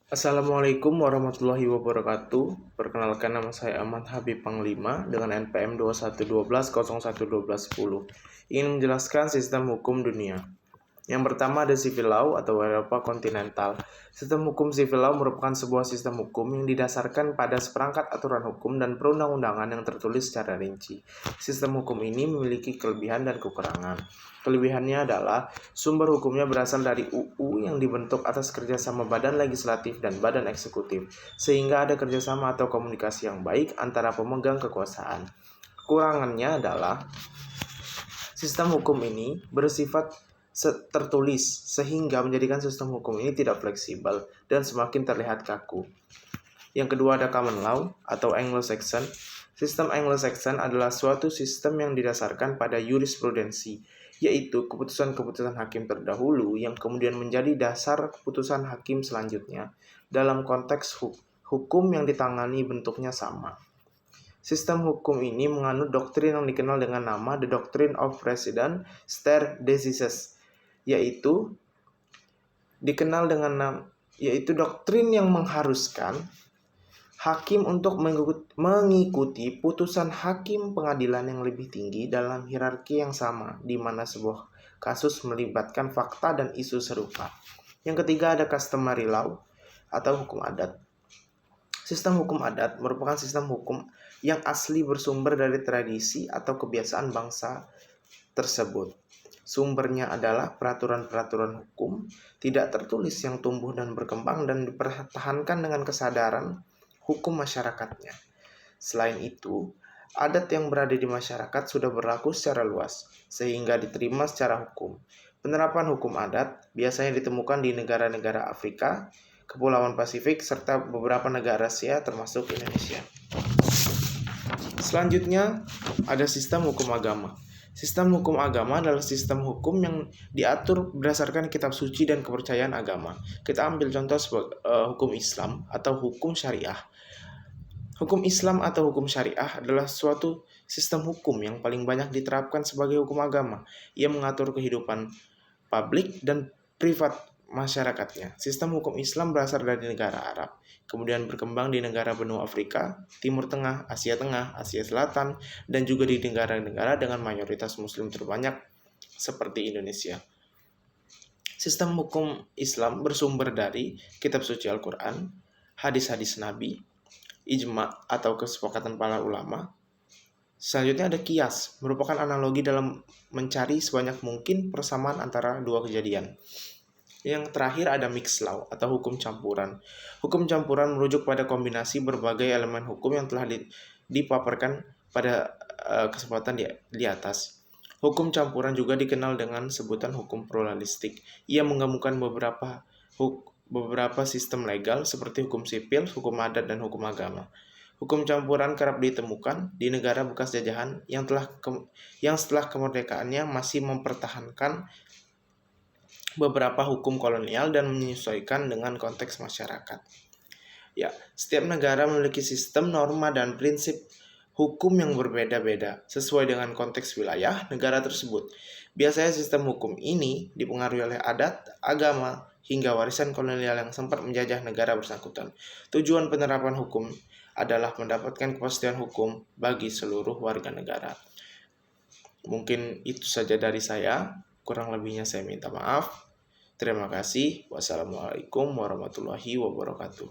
Assalamualaikum warahmatullahi wabarakatuh. Perkenalkan, nama saya Ahmad Habib Panglima dengan NPM 2112011210. Ingin menjelaskan sistem hukum dunia. Yang pertama ada civil law atau Eropa kontinental. Sistem hukum civil law merupakan sebuah sistem hukum yang didasarkan pada seperangkat aturan hukum dan perundang-undangan yang tertulis secara rinci. Sistem hukum ini memiliki kelebihan dan kekurangan. Kelebihannya adalah sumber hukumnya berasal dari UU yang dibentuk atas kerjasama badan legislatif dan badan eksekutif, sehingga ada kerjasama atau komunikasi yang baik antara pemegang kekuasaan. Kekurangannya adalah sistem hukum ini bersifat tertulis, sehingga menjadikan sistem hukum ini tidak fleksibel dan semakin terlihat kaku. Yang kedua ada common law atau Anglo-Saxon. Sistem Anglo-Saxon adalah suatu sistem yang didasarkan pada jurisprudensi, yaitu keputusan-keputusan hakim terdahulu yang kemudian menjadi dasar keputusan hakim selanjutnya. Dalam konteks hukum yang ditangani bentuknya sama. Sistem hukum ini menganut doktrin yang dikenal dengan nama The Doctrine of Precedent Stare Decisis, yaitu doktrin yang mengharuskan hakim untuk mengikuti putusan hakim pengadilan yang lebih tinggi dalam hierarki yang sama, di mana sebuah kasus melibatkan fakta dan isu serupa. Yang ketiga ada customary law atau hukum adat. Sistem hukum adat merupakan sistem hukum yang asli bersumber dari tradisi atau kebiasaan bangsa tersebut. Sumbernya adalah peraturan-peraturan hukum tidak tertulis yang tumbuh dan berkembang dan dipertahankan dengan kesadaran hukum masyarakatnya. Selain itu, adat yang berada di masyarakat sudah berlaku secara luas, sehingga diterima secara hukum. Penerapan hukum adat biasanya ditemukan di negara-negara Afrika, Kepulauan Pasifik, serta beberapa negara Asia termasuk Indonesia. Selanjutnya, ada sistem hukum agama. Sistem hukum agama adalah sistem hukum yang diatur berdasarkan kitab suci dan kepercayaan agama. Kita ambil contoh sebagai hukum Islam atau hukum syariah. Hukum Islam atau hukum syariah adalah suatu sistem hukum yang paling banyak diterapkan sebagai hukum agama. Ia mengatur kehidupan publik dan privat masyarakatnya. Sistem hukum Islam berasal dari negara Arab, kemudian berkembang di negara benua Afrika, Timur Tengah, Asia Selatan, dan juga di negara-negara dengan mayoritas Muslim terbanyak seperti Indonesia. Sistem hukum Islam bersumber dari kitab suci Al-Quran, hadis-hadis Nabi, ijma atau kesepakatan para ulama. Selanjutnya ada qiyas, merupakan analogi dalam mencari sebanyak mungkin persamaan antara dua kejadian. Yang terakhir ada mixed law atau hukum campuran. Hukum campuran merujuk pada kombinasi berbagai elemen hukum yang telah dipaparkan pada kesempatan di atas. Hukum campuran juga dikenal dengan sebutan hukum pluralistik. Ia menggabungkan beberapa sistem legal seperti hukum sipil, hukum adat, dan hukum agama. Hukum campuran kerap ditemukan di negara bekas jajahan yang setelah kemerdekaannya masih mempertahankan beberapa hukum kolonial dan menyesuaikan dengan konteks masyarakat. Ya, setiap negara memiliki sistem, norma, dan prinsip hukum yang berbeda-beda sesuai dengan konteks wilayah negara tersebut. Biasanya sistem hukum ini dipengaruhi oleh adat, agama, hingga warisan kolonial yang sempat menjajah negara bersangkutan. Tujuan penerapan hukum adalah mendapatkan kepastian hukum bagi seluruh warga negara. Mungkin itu saja dari saya. Kurang lebihnya saya minta maaf. Terima kasih. Wassalamualaikum warahmatullahi wabarakatuh.